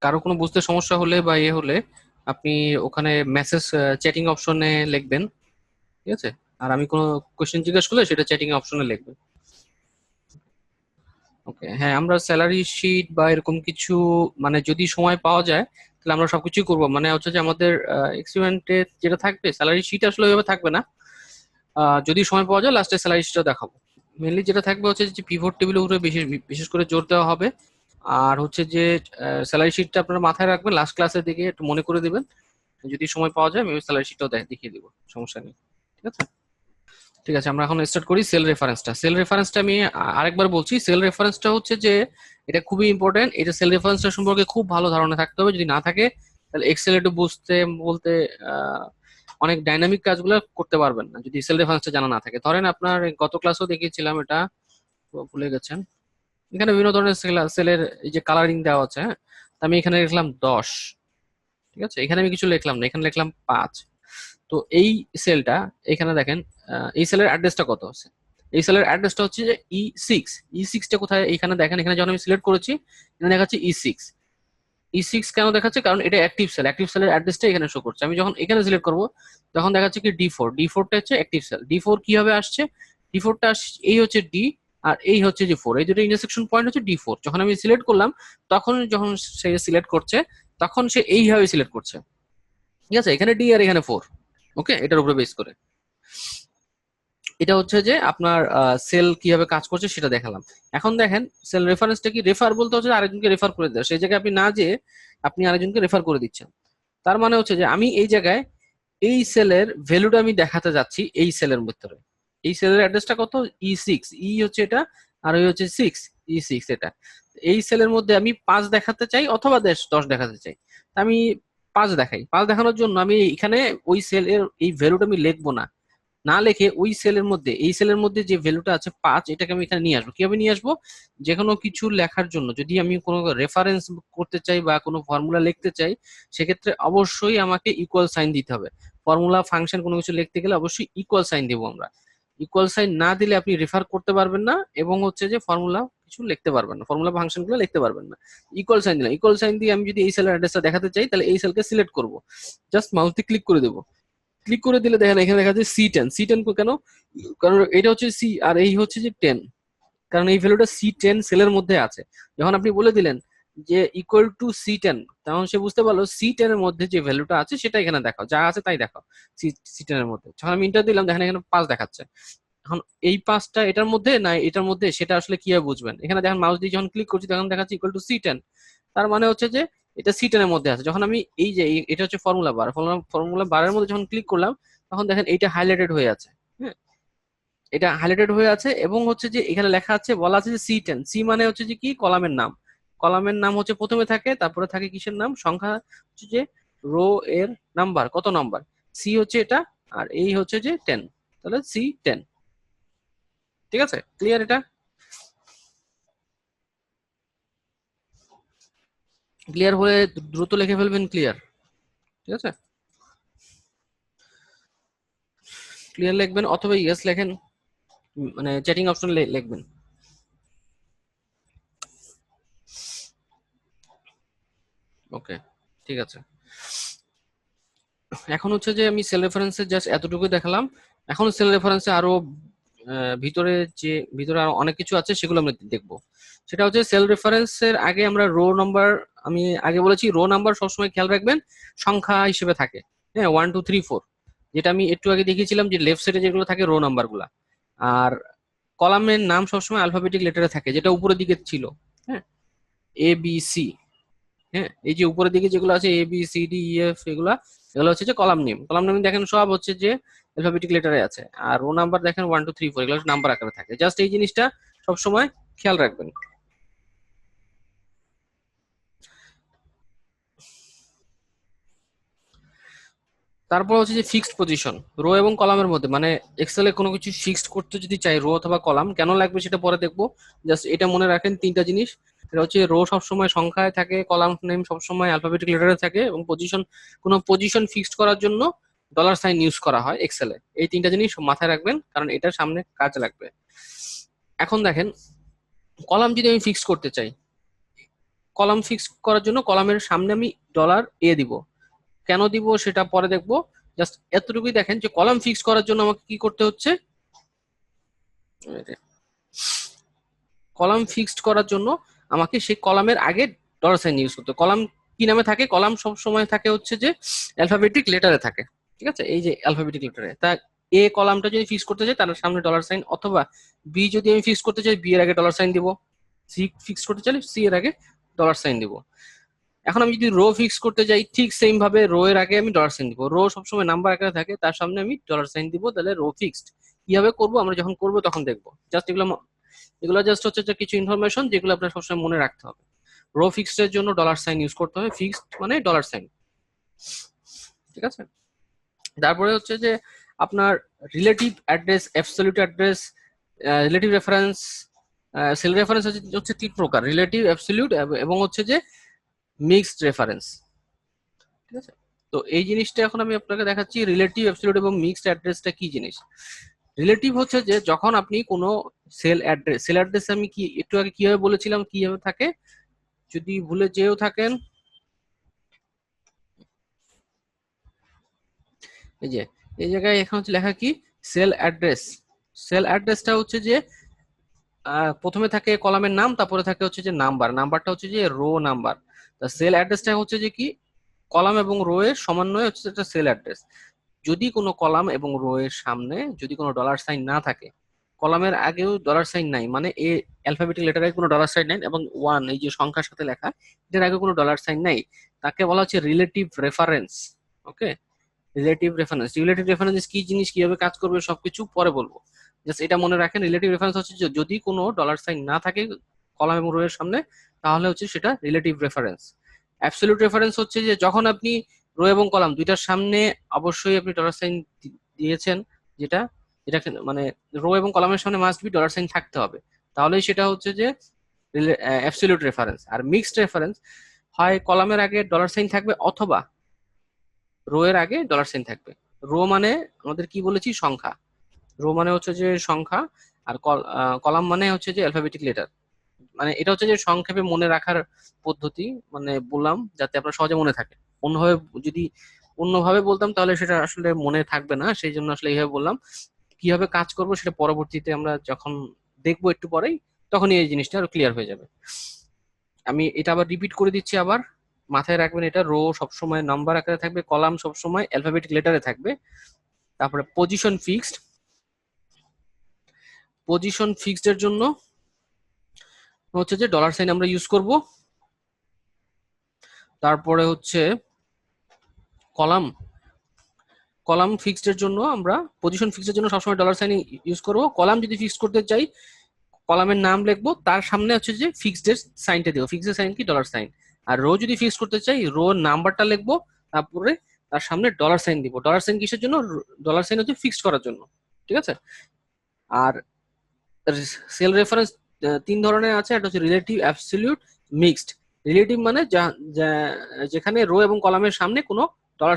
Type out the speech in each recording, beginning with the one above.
কারো কোনো বুঝতে সমস্যা হলে বা ইয়ে হলে আপনি ওখানে মেসেজ চ্যাটিং অপশনে লিখবেন, ঠিক আছে? আর আমি কোনো কোশ্চেন জিজ্ঞেস করলে সেটা চ্যাটিং অপশনে লিখবেন। ওকে, হ্যাঁ, আমরা স্যালারি শিট বা এরকম কিছু, মানে যদি সময় পাওয়া যায় তাহলে আমরা সবকিছুই করবো। মানে হচ্ছে যে আমাদের এক্সপেরিমেন্টে যেটা থাকবে স্যালারি শিট আসলে ওইভাবে থাকবে না। যদি সময় পাওয়া যায় লাস্টে স্যালারি শিটটা দেখাবো। মেনলি যেটা থাকবে হচ্ছে যে পিভট টেবিলের উপরে বিশেষ বিশেষ করে জোর দেওয়া হবে। আর হচ্ছে যে স্যালারি শিটটা আপনারা মাথায় রাখবেন, লাস্ট ক্লাসের দিকে একটু মনে করে দিবেন। যদি সময় পাওয়া যায় আমি স্যালারি শিটটাও দেখিয়ে দিব, সমস্যা নেই। ঠিক আছে, ঠিক আছে, আমরা এখন স্টার্ট করি সেল রেফারেন্সটা। সেল রেফারেন্সটা আমি আরেকবার বলছি, সেল রেফারেন্সটা হচ্ছে যে এটা খুবই ইম্পর্টেন্ট। এটা সেল রেফারেন্সটা সম্পর্কে খুব ভালো ধারণা থাকতে হবে, যদি না থাকে তাহলে এক্সেল একটু বুঝতে বলতে আহ, অনেক ডাইনামিক কাজগুলো করতে পারবেন না যদি সেল রেফারেন্সটা জানা না থাকে। ধরেন আপনার গত ক্লাসেও দেখিয়েছিলাম এটা, ভুলে গেছেন। এখানে বিভিন্ন ধরনের সেলের এই যে কালারিং দেওয়া আছে, হ্যাঁ, তো আমি এখানে লিখলাম 10, ঠিক আছে, এখানে আমি কিছু লিখলাম না, এখানে লিখলাম 5। তো এই সেলটা, এখানে দেখেন এই সেলের অ্যাড্রেসটা কত আছে। এই সেলের অ্যাড্রেসটা হচ্ছে যে E6। E6টা কোথায়? এখানে দেখেন, এখানে যখন আমি সিলেক্ট করেছি এখানে দেখাচ্ছে E6। E6 কেন দেখাচ্ছে? কারণ এটা অ্যাক্টিভ সেল, অ্যাক্টিভ সেলের অ্যাড্রেসটা এখানে শো করছে। আমি যখন এখানে সিলেক্ট করব তখন দেখাচ্ছে কি D4। D4টা হচ্ছে অ্যাক্টিভ সেল। D4 কিভাবে আসছে? D4টা এই হচ্ছে ডি, আর এই হচ্ছে যে 4, এই দুটো ইন্টারসেকশন পয়েন্ট হচ্ছে D4। যখন আমি সিলেক্ট করলাম তখন যখন সে সিলেক্ট করছে তখন সে এইভাবে সিলেক্ট করছে, ঠিক আছে, এখানে ডি আর এখানে 4। ওকে, এটার উপরে বেস করে এটা হচ্ছে যে আপনার সেল কিভাবে কাজ করছে সেটা দেখালাম। এখন দেখেন সেল রেফারেন্সটা কি? রেফার বলতে হচ্ছে আরেকজনকে রেফার করে দেওয়া। সেই জায়গায় আপনি না যে আপনি আরেকজনকে রেফার করে দিচ্ছেন। তার মানে হচ্ছে যে আমি এই জায়গায় এই সেলের ভ্যালুটা আমি দেখাতে যাচ্ছি এই সেলের ভিতরে। এই সেলের অ্যাড্রেসটা কত? E6। ই হচ্ছে এটা, আর ওই হচ্ছে 6, E6 এটা। এই সেলের মধ্যে আমি 5 দেখাতে চাই অথবা 10 দেখাতে চাই। তা আমি 5 দেখাই। 5 দেখানোর জন্য আমি এখানে ওই সেলের এই ভ্যালুটা আমি লিখবো না, না লিখে ওই সেলের মধ্যে, এই সেলের মধ্যে যে ভ্যালুটা আছে 5, এটাকে আমি এখানে নিয়ে আসবো। কিভাবে নিয়ে আসবো? যে কোনো কিছু লেখার জন্য যদি আমি কোনো রেফারেন্স করতে চাই বা কোনো ফর্মুলা লিখতে চাই, সেক্ষেত্রে অবশ্যই আমাকে ইকুয়াল সাইন দিতে হবে। ফর্মুলা ফাংশন কোনো কিছু লিখতে গেলে অবশ্যই ইকুয়াল সাইন দিব আমরা। ইকুয়াল সাইন না দিলে আপনি রেফার করতে পারবেন না এবং হচ্ছে যে ফর্মুলা কিছু লিখতে পারবেন না, ফর্মুলা ফাংশন গুলো লিখতে পারবেন না। ইকুয়াল সাইন দিলাম, ইকুয়াল সাইন দিয়ে আমি যদি এই সেলের অ্যাড্রেসটা দেখাতে চাই তাহলে এই সেলকে সিলেক্ট করব, জাস্ট মাউস দিয়ে ক্লিক করে দেবো। ক্লিক করে দিলে দেখেন এখানে দেখা যাচ্ছে C10। C10 কেন? কারণ এটা হচ্ছে সি আর এই হচ্ছে যে 10, কারণ এই ভ্যালুটা C10 সেলের মধ্যে আছে। যখন আপনি বলে দিলেন যে ইকুয়াল টু C10, তখন সে বুঝতে পারলো C10 এর মধ্যে যে ভ্যালুটা আছে সেটা এখানে দেখাও, যা আছে তাই দেখাও। C10 এর মধ্যে যখন আমি ইন্টার দিলাম দেখেন এখানে 5 দেখাচ্ছে। এখন এই 5টা এটার মধ্যে না এটার মধ্যে, সেটা আসলে কিভাবে বুঝবেন? এখানে দেখেন মাউস দিয়ে যখন ক্লিক করছি তখন দেখাচ্ছে ইকুয়াল টু C10। তার মানে হচ্ছে যে এটা C10 এর মধ্যে আছে। যখন আমি এই যে এটা হচ্ছে ফর্মুলা বার, ফর্মুলা বারের মধ্যে যখন ক্লিক করলাম তখন দেখেন এইটা হাইলাইটেড হয়ে আছে। হ্যাঁ, এটা হাইলাইটেড হয়ে আছে এবং হচ্ছে যে এখানে লেখা আছে, বলা আছে যে C10। সি মানে হচ্ছে যে কি? কলামের নাম। কলামের নাম হচ্ছে প্রথমে থাকে, তারপরে থাকে কিসের নাম? সংখ্যা, হচ্ছে যে রো এর নাম্বার, কত নাম্বার। সি হচ্ছে এটা, আর এই হচ্ছে যে 10, তাহলে C10। ঠিক আছে, ক্লিয়ার এটা? ক্লিয়ার হলে দ্রুত লিখে ফেলবেন, ক্লিয়ার? ঠিক আছে, ক্লিয়ার লিখবেন অথবা ইয়েস লেখেন, মানে চ্যাটিং অপশন লিখবেন। ওকে, ঠিক আছে। এখন হচ্ছে যে আমি সেল রেফারেন্সে জাস্ট এতটুকু দেখালাম। এখন সেল রেফারেন্সে আরো ভিতরে যে ভিতরে আরো অনেক কিছু আছে সেগুলো আমরা দেখবো। সেটা হচ্ছে সেল রেফারেন্সের আগে আমরা রো নাম্বার, আমি আগে বলেছি রো নাম্বার সবসময় খেয়াল রাখবেন সংখ্যা হিসেবে থাকে। হ্যাঁ, 1 2 3 4, যেটা আমি একটু আগে দেখিয়েছিলাম যে লেফট সাইডে যেগুলো থাকে রো নাম্বার গুলা। আর কলামের নাম সবসময় অ্যালফাবেটিক লেটারে থাকে, যেটা উপরের দিকে ছিল। হ্যাঁ, ABC। হ্যাঁ, এই যে উপরের দিকে যেগুলো আছে ABCDEF, এগুলা এগুলো হচ্ছে যে কলাম নেম। কলাম নেম দেখেন সব হচ্ছে যে অ্যালফাবেটিক লেটারে আছে। আর রো নাম্বার দেখেন 1 2 3 4, এগুলো নাম্বার আকারে থাকে। জাস্ট এই জিনিসটা সব সময় খেয়াল রাখবেন। তারপর হচ্ছে যে ফিক্সড পজিশন রো এবং কলামের মধ্যে, মানে এক্সেলে কোনো কিছু ফিক্সড করতে যদি চাই রো অথবা কলাম, কেন লাগবে সেটা পরে দেখবো। জাস্ট এটা মনে রাখেন তিনটা জিনিস। এটা হচ্ছে রো সবসময় সংখ্যায় থাকে, কলাম নেম সবসময় অ্যালফাবেটিক লেটারে থাকে, এবং পজিশন, কোনো পজিশন ফিক্সড করার জন্য $সাইন ইউজ করা হয় এক্সেলে। এই তিনটা জিনিস মাথায় রাখবেন কারণ এটা সামনে কাজে লাগবে। এখন দেখেন কলাম যদি আমি ফিক্সড করতে চাই, কলাম ফিক্স করার জন্য কলামের সামনে আমি $a দিব। কেন দিব সেটা পরে দেখবো, জাস্ট এতটুকুই দেখেন যে কলাম ফিক্স করার জন্য আমাকে কি করতে হচ্ছে, কলাম ফিক্সড করার জন্য আমাকে সেই কলামের আগে $সাইন ইউজ করতে। কলাম কি নামে থাকে, কলাম সব সময় থাকে হচ্ছে যে অ্যালফাবেটিক লেটারে থাকে, ঠিক আছে, এই যে অ্যালফাবেটিক লেটারে। তা এ কলামটা যদি ফিক্স করতে চাই তার সামনে $সাইন, অথবা বি যদি আমি ফিক্স করতে চাই বি এর আগে $সাইন দিব, সি ফিক্স করতে চাইলে সি এর আগে $সাইন দিব। এখন আমি যদি রো ফিক্স করতে যাই ঠিক সেম ভাবে রো এর আগে আমি $সাইন দিব। রো সবসময় নাম্বার আকারে থাকে, তার সামনে আমি $সাইন দিব, তাহলে রো ফিক্সড। কিভাবে করবো আমরা যখন করবো তখন দেখবো। জাস্ট এগুলো জাস্ট হচ্ছে যে কিছু ইনফরমেশন যেগুলো আপনার সবসময় মনে রাখতে হবে। রো ফিক্সড এর জন্য $সাইন ইউজ করতে হবে, ফিক্সড মানে $সাইন, ঠিক আছে। তারপরে হচ্ছে যে আপনার relative address, absolute address, relative reference, cell reference হচ্ছে তিন প্রকার, রিলেটিভ, অ্যাবসলিউট এবং হচ্ছে যে মিক্সড রেফারেন্স, ঠিক আছে। তো এই জিনিসটা এখন আমি আপনাকে দেখাচ্ছি, রিলেটিভ, অ্যাবসলিউট এবং মিক্সড অ্যাড্রেসটা কি জিনিস। রিলেটিভ হচ্ছে যে যখন আপনি কোনো সেল অ্যাড্রেস আমি কি একটু আগে কিভাবে বলেছিলাম কিভাবে থাকে, যদি ভুলে যেও থাকেন, এই যে এই জায়গায় এখন হচ্ছে লেখা কি সেল অ্যাড্রেস। সেল অ্যাড্রেসটা হচ্ছে যে প্রথমে থাকে কলামের নাম, তারপরে থাকে হচ্ছে যে নাম্বার, নাম্বারটা হচ্ছে যে রো নাম্বার। তা সেল অ্যাড্রেসটা হচ্ছে যে কি কলাম এবং রো এর সমন্বয় হচ্ছে একটা সেল অ্যাড্রেস। যদি কোনো কলাম এবং রো এর সামনে যদি কোনো $সাইন না থাকে, কলামের আগেও $সাইন নাই, মানে এ অ্যালফাবেটিক লেটারে কোনো $সাইন নাই, এবং ওয়ান এই যে সংখ্যার সাথে লেখা এটার আগে কোনো $সাইন নাই, তাকে বলা হচ্ছে রিলেটিভ রেফারেন্স। ওকে, রিলেটিভ রেফারেন্স কি জিনিস, কিভাবে কাজ করবে সবকিছু পরে বলবো, জাস্ট এটা মনে রাখেন। রিলেটিভ রেফারেন্স হচ্ছে যে যদি কোনো $সাইন না থাকে কলাম এবং রো এর সামনে, তাহলে হচ্ছে সেটা রিলেটিভ রেফারেন্স। অ্যাবসলিউট রেফারেন্স হচ্ছে যে যখন আপনি রো এবং কলাম দুইটার সামনে অবশ্যই আপনি $সাইন দিয়েছেন, যেটা যেটা মানে রো এবং কলামের সামনে মাস্ট বি $সাইন থাকতে হবে, তাহলেই সেটা হচ্ছে যে অ্যাবসলিউট রেফারেন্স। আর মিক্সড রেফারেন্স হয় কলামের আগে $সাইন থাকবে অথবা রো এর আগে $সাইন থাকবে। রো মানে আমাদের কি বলেছি সংখ্যা, রো মানে হচ্ছে যে সংখ্যা, আর কলাম মানে হচ্ছে যে অ্যালফাবেটিক লেটার। মানে এটা হচ্ছে যে সংক্ষেপে মনে রাখার পদ্ধতি, মানে বললাম যাতে আপনার সহজে মনে থাকে। অন্যভাবে যদি অন্যভাবে বলতাম তাহলে সেটা আসলে মনে থাকবে না, সেই জন্য আসলে এইভাবে বললাম। কিভাবে কাজ করবো সেটা পরবর্তীতে আমরা যখন দেখবো একটু পরেই, তখনই এই জিনিসটা আরো ক্লিয়ার হয়ে যাবে। আমি এটা আবার রিপিট করে দিচ্ছি, আবার মাথায় রাখবেন এটা, রো সবসময় নাম্বার আকারে থাকবে, কলাম সবসময় অ্যালফাবেটিক লেটারে থাকবে। তারপরে পজিশন ফিক্সড এর জন্য হচ্ছে যে $সাইন আমরা ইউজ করব। তারপরে হচ্ছে কলাম কলাম ফিক্সড এর জন্য আমরা পজিশন ফিক্সড এর জন্য সবসময় $সাইন ইউজ করব। কলাম যদি ফিক্স করতে চাই কলামের নাম লিখবো, তার সামনে হচ্ছে যে ফিক্সড এর সাইনটা দেবো, ফিক্সড এর সাইন কি $সাইন। আর রো যদি ফিক্স করতে চাই রো নাম্বারটা লিখবো, তারপরে তার সামনে $সাইন দিব। $সাইন কিসের জন্য, $সাইন হচ্ছে ফিক্সড করার জন্য, ঠিক আছে। আর সেল রেফারেন্স তিন ধরনের আছে, একটা হচ্ছে রিলেটিভ, অ্যাবসলিউট, মিক্সড। রিলেটিভ মানে যেখানে রো এবং কলামের সামনে কোনো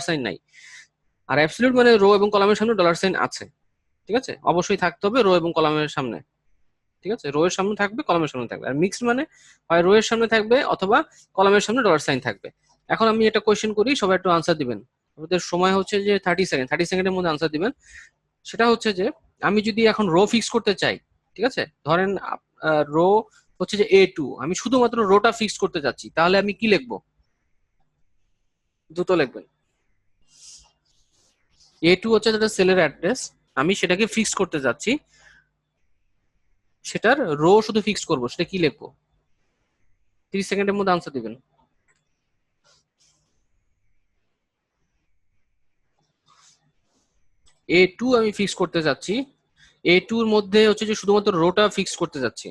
$সাইন নাই, আর অ্যাবসলিউট মানে রো এবং কলামের সামনে $সাইন আছে, ঠিক আছে, অবশ্যই থাকতে হবে রো এবং কলামের সামনে, ঠিক আছে, রো এর সামনে থাকবে কলামের সামনে থাকবে। আর মিক্সড মানে হয় রো এর সামনে থাকবে অথবা কলামের সামনে $সাইন থাকবে। এখন আমি একটা কোয়েশ্চেন করি, সবাই একটু আনসার দিবেন। আমাদের সময় হচ্ছে যে 30 সেকেন্ড, 30 সেকেন্ডের মধ্যে আনসার দিবেন। সেটা হচ্ছে যে আমি যদি এখন রো ফিক্স করতে চাই, ঠিক আছে, ধরেন রো হচ্ছে যে A2, আমি শুধুমাত্র রোটা ফিক্স করতে চাচ্ছি, তাহলে আমি কি লিখবো, দ্রুত লিখবেন। A2 হচ্ছে যেটা সেলের অ্যাড্রেস, আমি সেটাকে ফিক্স করতে যাচ্ছি, সেটার রো শুধু ফিক্স করবো, সেটা কি লিখবো, 30 সেকেন্ডের মধ্যে আনসার দিবেন। A2 আমি ফিক্স করতে যাচ্ছি, A2 এর মধ্যে হচ্ছে যে শুধুমাত্র রোটা ফিক্স করতে যাচ্ছি,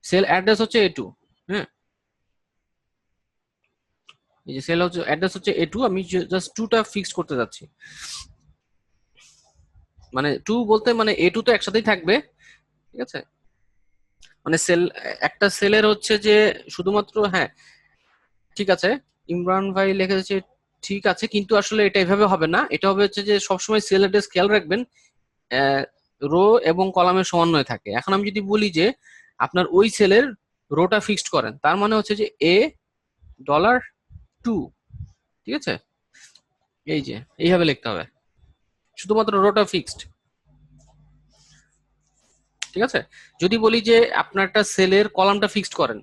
সেল অ্যাড্রেস হচ্ছে A2। হ্যাঁ, এই যে সেল হচ্ছে অ্যাড্রেস হচ্ছে A2, আমি জাস্ট টুটা ফিক্স করতে যাচ্ছি। মানে টু বলতে মানে A2 তো একসাথেই থাকবে, ঠিক আছে, মানে সেল একটা সেলের হচ্ছে যে শুধুমাত্র, হ্যাঁ ঠিক আছে, ইমরান ভাই লিখেছে ঠিক আছে, কিন্তু আসলে এটা এভাবে হবে না, এটা হবে হচ্ছে যে সবসময় সেল অ্যাড্রেস খেয়াল রাখবেন রো এবং কলামের সমন্বয় থাকে। এখন আমি যদি বলি যে আপনার ওই সেলের রোটা ফিক্সড করেন, তার মানে হচ্ছে যে এ $2, ঠিক আছে, এই যে এইভাবে লিখতে হবে, শুধুমাত্র রোটা ফিক্সড, ঠিক আছে। যদি বলি যে আপনার একটা সেলের কলামটা ফিক্সড করেন,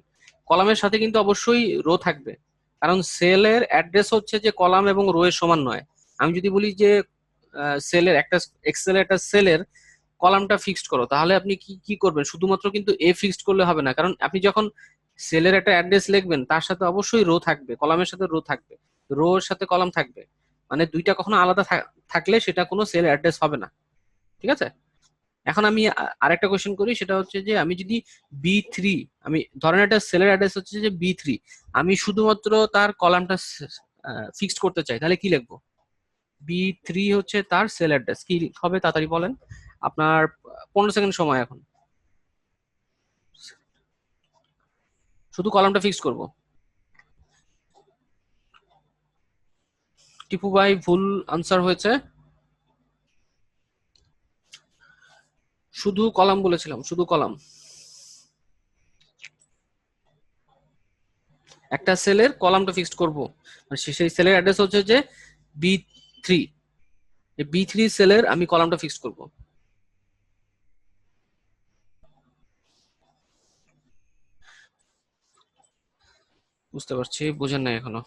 কলামের সাথে কিন্তু অবশ্যই রো থাকবে, কারণ সেলের অ্যাড্রেস হচ্ছে যে কলাম এবং রো এর সমান নয়। আমি যদি বলি যে সেলের একটা এক্সেলের একটা সেলের কলামটা ফিক্সড করো, তাহলে আপনি কি কি করবেন, শুধুমাত্র কিন্তু এ ফিক্সড করলে হবে না, কারণ আপনি যখন সেলের একটা অ্যাড্রেস লিখবেন তার সাথে অবশ্যই রো থাকবে, কলামের সাথে রো থাকবে, রো এর সাথে কলাম থাকবে, মানে দুইটা কখনো আলাদা থাকলে সেটা কোনো সেল অ্যাড্রেস হবে না, ঠিক আছে। এখন আমি আরেকটা কোয়েশ্চেন করি, সেটা হচ্ছে যে আমি যদি বি3, আমি ধরেন একটা সেলের অ্যাড্রেস হচ্ছে যে বি3, আমি শুধুমাত্র তার কলামটা ফিক্সড করতে চাই, তাহলে কি লিখবো? বি3 হচ্ছে তার সেল অ্যাড্রেস, কি হবে তাড়াতাড়ি বলেন, আপনার 15 সেকেন্ড সময় এখন, শুধু কলামটা ফিক্স করব। টিপু ভাই ভুল আনসার হয়েছে, শুধু কলাম বলেছিলাম, শুধু কলাম। একটা সেলের কলামটা ফিক্সড করব, মানে সেই সেলের অ্যাড্রেস হচ্ছে যে বি3, বি3 সেলের আমি কলামটা ফিক্সড করব। বুঝতে পারছি, বোঝেন নাই এখনো,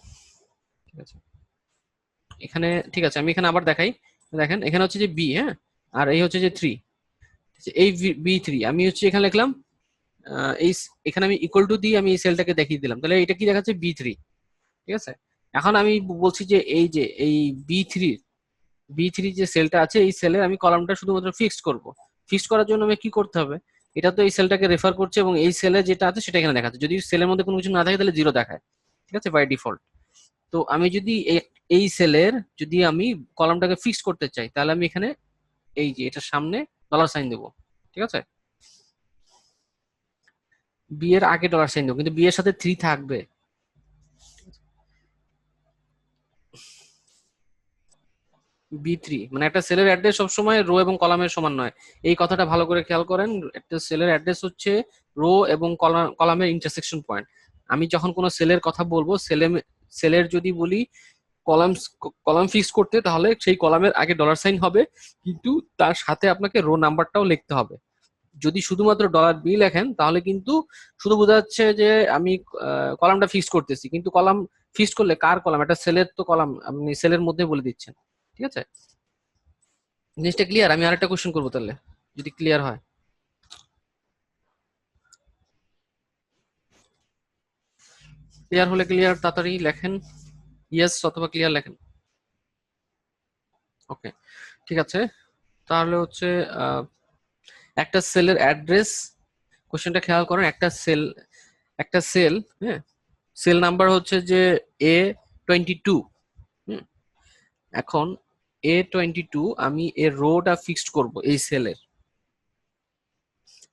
ঠিক আছে। এখানে ঠিক আছে, আমি এখানে আবার দেখাই, দেখেন এখানে হচ্ছে যে বি, হ্যাঁ, আর এই হচ্ছে যে 3, এই বি3 আমি হচ্ছে এখানে লিখলাম, এই এখানে আমি ইকুয়াল টু দিয়ে আমি এই সেলটাকে দেখিয়ে দিলাম, তাহলে এটা কি দেখাচ্ছে? বি3, ঠিক আছে। এখন আমি বলছি যে এই যে এই বি3, বি3 যে সেলটা আছে এই সেলে আমি কলামটা শুধুমাত্র ফিক্সড করব। ফিক্সড করার জন্য আমি কি করতে হবে? এটা তো এই সেলটাকে রেফার করছে এবং এই সেলে যেটা আছে সেটা এখানে দেখাচ্ছে, যদি সেলের মধ্যে কোনো কিছু না থাকে তাহলে জিরো দেখায়, ঠিক আছে, বাই ডিফল্ট। তো আমি যদি এই সেলের যদি আমি কলামটাকে ফিক্স করতে চাই, তাহলে আমি এখানে এই যে এটার সামনে $সাইন দেবো, ঠিক আছে। বি এর আগে $সাইন দেবো, কিন্তু বি এর সাথে 3 থাকবে। বি3 মানে একটা সেলের অ্যাড্রেস সবসময় রো এবং কলামের সমান নয়, এই কথাটা ভালো করে খেয়াল করেন। একটা সেলের অ্যাড্রেস হচ্ছে রো এবং কলামের ইন্টারসেকশন পয়েন্ট। আমি যখন কোনো সেলের কথা বলবো, সেলের যদি বলি কলাম কলাম ফিক্স করতে, তাহলে সেই কলামের আগে $সাইন হবে, কিন্তু তার সাথে আপনাকে রো নাম্বারটাও লিখতে হবে। যদি শুধুমাত্র $বি লেখেন তাহলে কিন্তু শুধু বোঝা যাচ্ছে যে আমি কলামটা ফিক্স করতেছি, কিন্তু কলাম ফিক্স করলে কার কলাম? একটা সেলের তো কলাম আপনি সেলের মধ্যে বলে দিচ্ছেন, ঠিক আছে। জিনিসটা ক্লিয়ার? আমি আরেকটা কোশ্চেন করবো তাহলে, যদি ক্লিয়ার হয়। ক্লিয়ার হলে ক্লিয়ার তাড়াতাড়ি লেখেন, ইয়েস অথবা ক্লিয়ার লেখেন। ওকে, ঠিক আছে। তাহলে হচ্ছে আহ, একটা সেলের অ্যাড্রেস, কোশ্চেনটা খেয়াল করেন, একটা সেল, হ্যাঁ, সেল নাম্বার হচ্ছে যে A22। এখন A22 আমি এর রোটা ফিক্সড করব, এই সেলের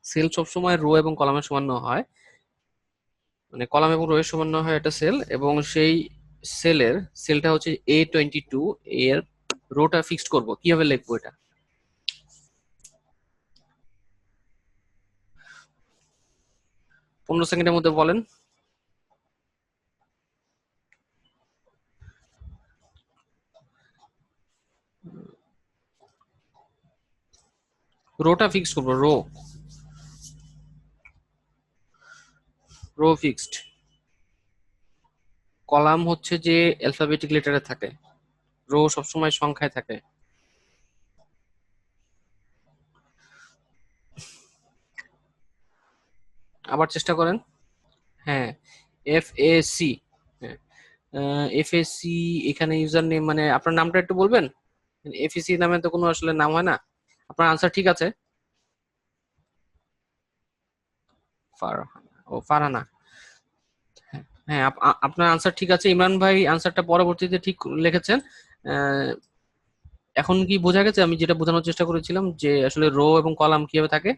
সেল সবসময় রো এবং কলামের সমান হয়, মানে কলাম এবং রো এর সমান হয় একটা সেল, এবং সেই সেলটা হচ্ছে A22, এর রোটা ফিক্সড করব, কিভাবে লিখবো এটা? 15 সেকেন্ডের মধ্যে বলেন। রোটা ফিক্সড করবো, রো ফিক্সড। কলাম হচ্ছে যে অ্যালফাবেটিক লেটারে থাকে, রো সবসময় সংখ্যায় থাকে। আবার চেষ্টা করেন। হ্যাঁ, FAC, হ্যাঁ, FAC। এখানে ইউজার নেম মানে আপনার নামটা একটু বলবেন? FAC নামে তো কোনো আসলে নাম হয় না। আপনার আনসার ঠিক আছে? ফারহানা, ও ফারহানা। হ্যাঁ, আপনার আনসার ঠিক আছে, ইমরান ভাই আনসারটা পরবর্তীতে ঠিক লিখেছেন। আহ, এখন কি বোঝা গেছে আমি যেটা বোঝানোর চেষ্টা করেছিলাম, যে আসলে রো এবং কলাম কিভাবে থাকে?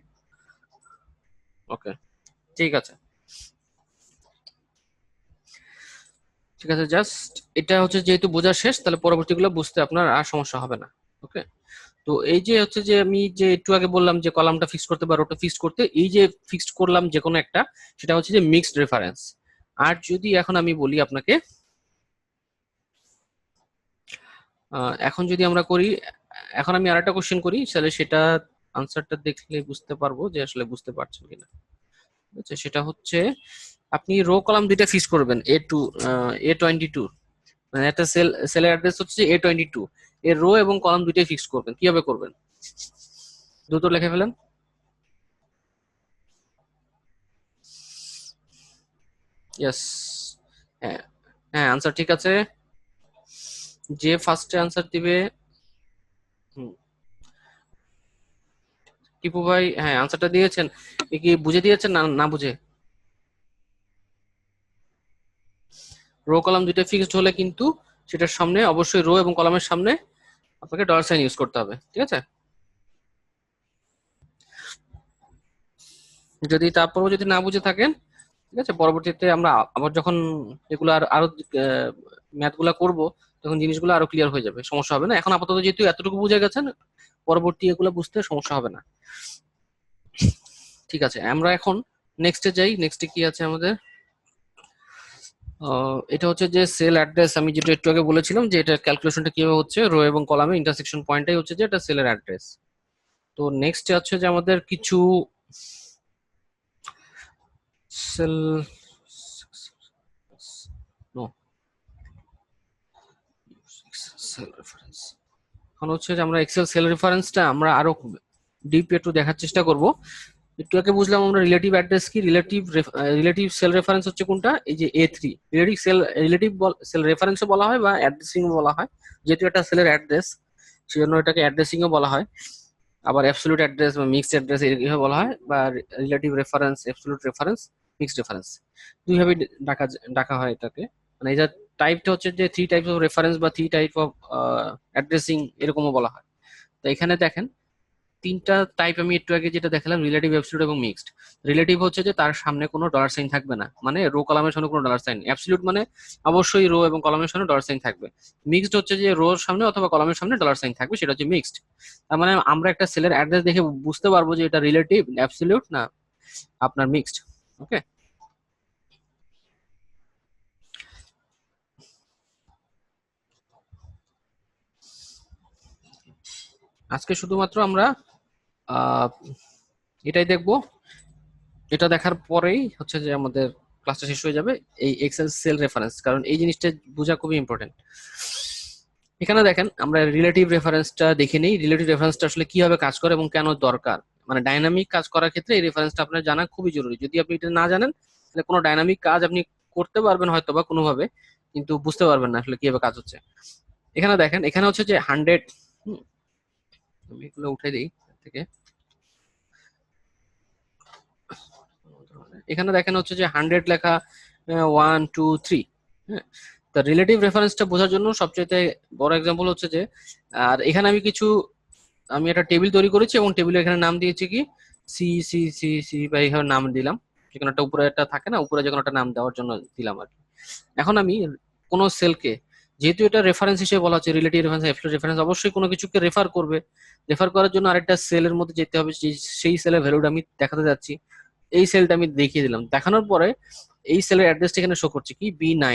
ওকে, ঠিক আছে, ঠিক আছে, জাস্ট এটা হচ্ছে যেহেতু বোঝা শেষ, তাহলে পরবর্তীগুলো বুঝতে আপনার আর সমস্যা হবে না। ওকে, তো এই যে হচ্ছে যে আমি যে একটু আগে বললাম যে কলামটা ফিক্স করতে বা রোটা ফিক্স করতে, এই যে ফিক্সড করলাম যে কোনো একটা, সেটা হচ্ছে যে মিক্সড রেফারেন্স। আর যদি এখন আমি বলি আপনাকে, এখন যদি আমরা করি, এখন আমি আরেকটা কোশ্চেন করি, তাহলে সেটা আনসারটা দেখলে বুঝতে পারবো যে আসলে বুঝতে পারছেন কিনা। আচ্ছা, সেটা হচ্ছে আপনি রো কলাম দুইটা ফিক্স করবেন, A22, মানে একটা সেলের অ্যাড্রেস হচ্ছে A22, এর রো এবং কলাম দুইটাই ফিক্স করবেন। কিভাবে করবেন? দ্রুত লিখে ফেলেন। ইয়েস, হ্যাঁ, হ্যাঁ, আনসার ঠিক আছে। যে ফার্স্টে আনসার দিবে, হুম, টিপু ভাই, হ্যাঁ আনসারটা দিয়েছেন। এ কি বুঝে দিয়েছেন না না বুঝে? রো কলাম দুইটা ফিক্সড হলে কিন্তু সেটার সামনে অবশ্যই রো এবং কলামের সামনে আপনাকে ডলার সাইন ইউজ করতে হবে, ঠিক আছে? যদি তারপরেও যদি না বুঝে থাকেন, ঠিক আছে, পরবর্তীতে আমরা আবার যখন এগুলো আরো ম্যাথ গুলা করবো, তখন জিনিসগুলো আরো ক্লিয়ার হয়ে যাবে, সমস্যা হবে না। এখন আপাতত যেহেতু এতটুকু বুঝে গেছেন, পরবর্তী এগুলো বুঝতে সমস্যা হবে না। ঠিক আছে, আমরা এখন নেক্সটে যাই। নেক্সটে কি আছে আমাদের? এটা হচ্ছে যে সেল অ্যাড্রেস। আমি যেটা একটু আগে বলেছিলাম যে এটা ক্যালকুলেশনটা কিভাবে হচ্ছে, রো এবং কলামে ইন্টারসেকশন পয়েন্টটাই হচ্ছে যে এটা সেলের অ্যাড্রেস। তো নেক্সট হচ্ছে যে আমাদের কিছু সেল, নো, সেল রেফারেন্স। এখন হচ্ছে যে আমরা এক্সেল সেল রেফারেন্সটা আমরা আরো ডিপ একটু দেখার চেষ্টা করব। একটু আগে বুঝলাম আমরা রিলেটিভ অ্যাড্রেস কি, রিলেটিভ সেল রেফারেন্স হচ্ছে কোনটা, এই যে A3। রিলেটিভ সেল রেফারেন্সও বলা হয় বা অ্যাড্রেসিং বলা হয়, যেহেতু এটা সেলের অ্যাড্রেস সেজন্য এটাকে অ্যাড্রেসিং ও বলা হয়। আবার অ্যাবসলিউট অ্যাড্রেস বা মিক্সড অ্যাড্রেস এইভাবে বলা হয়, বা relative reference, absolute reference, mixed reference, দুইভাবে ডাকা ডাকা হয় এটাকে। মানে এটা টাইপটা হচ্ছে যে থ্রি টাইপ অফ রেফারেন্স বা থ্রি টাইপ অফ অ্যাড্রেসিং এরকমও বলা হয়। তো এখানে দেখেন তিনটা টাইপ আমি একটু আগে যেটা দেখালাম, রিলেটিভ, অ্যাবসলিউট এবং মিক্সড। রিলেটিভ হচ্ছে যে তার সামনে কোনো ডলার সাইন থাকবে না, মানে রো কলামের সামনে কোনো ডলার সাইন। অ্যাবসলিউট মানে অবশ্যই রো এবং কলামের সামনে ডলার সাইন থাকবে। মিক্সড হচ্ছে যে রোর সামনে অথবা কলামের সামনে ডলার সাইন থাকবে, সেটা হচ্ছে মিক্সড। তার মানে আমরা একটা সেলের অ্যাড্রেস দেখে বুঝতে পারবো যে এটা রিলেটিভ, অ্যাবসলিউট না আপনার মিক্সড। ওকে, আজকে শুধুমাত্র আমরা আহ এটাই দেখবো। এটা দেখার পরেই হচ্ছে যে আমাদের ক্লাসটা শেষ হয়ে যাবে, এই এক্সেল সেল রেফারেন্স, কারণ এই জিনিসটা বোঝা খুবই ইম্পর্টেন্ট। এখানে দেখেন আমরা রিলেটিভ রেফারেন্সটা দেখে নিই, রিলেটিভ রেফারেন্সটা আসলে কিভাবে কাজ করে এবং কেন দরকার। মানে ডাইনামিক কাজ করার ক্ষেত্রে এই রেফারেন্সটা আপনার জানা খুবই জরুরি। যদি আপনি এটা না জানেন, তাহলে কোনো ডাইনামিক কাজ আপনি করতে পারবেন হয়তো বা কোনোভাবে, কিন্তু বুঝতে পারবেন না আসলে কিভাবে কাজ হচ্ছে। এখানে দেখেন, এখানে হচ্ছে যে 100, আমি এগুলো উঠে দিই থেকে। এখানে দেখেন হচ্ছে যে 100 লেখা, 1 2 3। হ্যাঁ, তা রিলেটিভ রেফারেন্সটা বোঝার জন্য সবচেয়ে বড় এক্সাম্পল হচ্ছে যে, আর এখানে আমি একটা টেবিল তৈরি করেছি এবং টেবিলের এখানে নাম দিয়েছি কি, সি সি সি সি বা এইভাবে নাম দিলাম। যেখানে একটা উপরে একটা থাকে না, উপরে যে কোনো একটা নাম দেওয়ার জন্য দিলাম আর কি। এখন আমি কোনো সেলকে, যেহেতু এটা রেফারেন্স হিসেবে বলা হচ্ছে, রিলেটিভ রেফারেন্স, অ্যাবসলিউট রেফারেন্স, অবশ্যই কোনো কিছুকে রেফার করবে। রেফার করার জন্য আরেকটা সেলের মধ্যে যেতে হবে, সেই সেলের ভ্যালুটা আমি দেখাতে যাচ্ছি। এই সেলটা আমি দেখিয়ে দিলাম, দেখানোর পরে এই সেলের অ্যাড্রেসটা এখানে শো করছে কি, B9।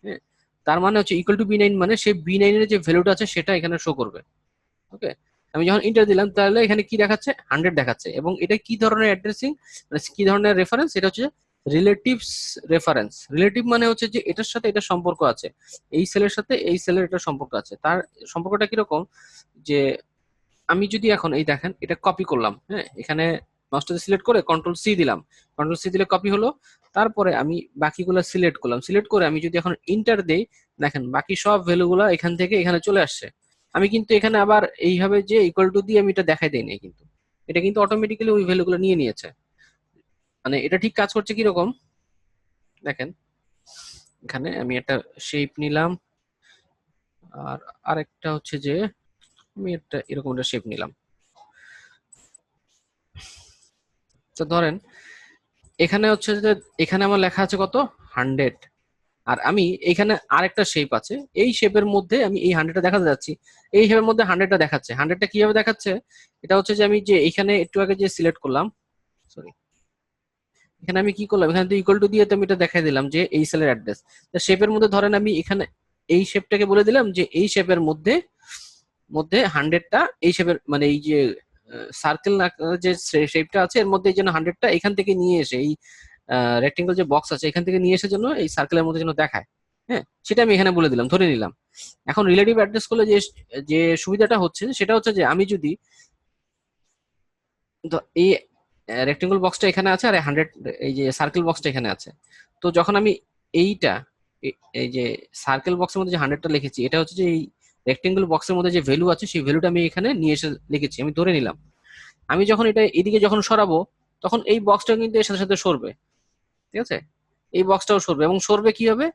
হ্যাঁ, তার মানে হচ্ছে ইকুয়াল টু B9, মানে সেই B9 এর যে ভ্যালুটা আছে সেটা এখানে শো করবে। ওকে, আমি যখন ইন্টার দিলাম তাহলে এখানে কি দেখাচ্ছে, 100 দেখাচ্ছে। এবং এটা কি ধরনের অ্যাড্রেসিং, মানে কি ধরনের রেফারেন্স, এটা হচ্ছে রিলেটিভ রেফারেন্স। রিলেটিভ মানে হচ্ছে যে এটার সাথে এটা সম্পর্ক আছে, এই সেলের সাথে এই সেলের এটা সম্পর্ক আছে। তার সম্পর্কটা কিরকম, যে আমি যদি এখন এই দেখেন এটা কপি করলাম, হ্যাঁ, এখানে মাউসটা সিলেক্ট করে কন্ট্রোল C দিলাম, কন্ট্রোল C দিলে কপি হলো। তারপরে আমি বাকিগুলো সিলেক্ট করলাম, সিলেক্ট করে আমি যদি এখন ইন্টার দেই, দেখেন বাকি সব ভ্যালুগুলো এখান থেকে এখানে চলে আসছে। আমি কিন্তু এখানে আবার এইভাবে যে ইকুয়াল টু দিয়ে আমি এটা দেখাই দেই নাই কিন্তু, এটা কিন্তু অটোমেটিক্যালি ওই ভ্যালুগুলো নিয়ে নিয়েছে। মানে এটা ঠিক কাজ করছে কিরকম, দেখেন এখানে আমি একটা শেপ নিলাম, আর আরেকটা হচ্ছে যে আমি একটা এরকম একটা শেপ নিলাম। তো ধরেন এখানে হচ্ছে যে এখানে আমার লেখা আছে কত, 100। আর আমি এখানে আরেকটা শেপ আছে, এই শেপের মধ্যে আমি এই 100টা দেখাতে যাচ্ছি, এই শেপের মধ্যে 100টা দেখাচ্ছে। 100টা কিভাবে দেখাচ্ছে, এটা হচ্ছে যে আমি যে এখানে একটু আগে যে সিলেক্ট করলাম, সরি, এখানে আমি কি করলাম, এখানে তো ইকুয়াল টু দিয়ে তো আমি এটা দেখাই দিলাম যে এই সেলের অ্যাড্রেস। শেপের মধ্যে ধরেন আমি এখানে এই শেপটাকে বলে দিলাম যে এই শেপের মধ্যে মধ্যে 100টা এই শেপের মানে এই যে সার্কেল যে শেপটা আছে এর মধ্যে এই জন্য 100টা এখান থেকে নিয়ে এসে এই রেক্টেঙ্গল যে বক্স আছে এখান থেকে নিয়ে এসে জন্য এই সার্কেলের মধ্যে যেন দেখায়। হ্যাঁ, সেটা আমি এখানে বলে দিলাম, ধরে নিলাম। এখন রিলেটিভ অ্যাড্রেস করলে যে যে সুবিধাটা হচ্ছে সেটা হচ্ছে যে আমি যদি এই রেক্টেঙ্গল বক্সটা এখানে আছে আর 100 এই যে সার্কেল বক্সটা এখানে আছে, তো যখন আমি এইটা এই যে সার্কেল বক্সের মধ্যে যে 100টা লিখেছি এটা হচ্ছে যে এই রেক্টেঙ্গল বক্সের মধ্যে যে ভ্যালু আছে সেই ভ্যালুটা আমি এখানে নিয়ে এসে লিখেছি, আমি ধরে নিলাম। আমি যখন এটা এদিকে যখন সরাবো তখন এই বক্সটা কিন্তু এর সাথে সাথে সরবে, ঠিক আছে, এই বক্সটাও সরবে। এবং সরবে কি হবে,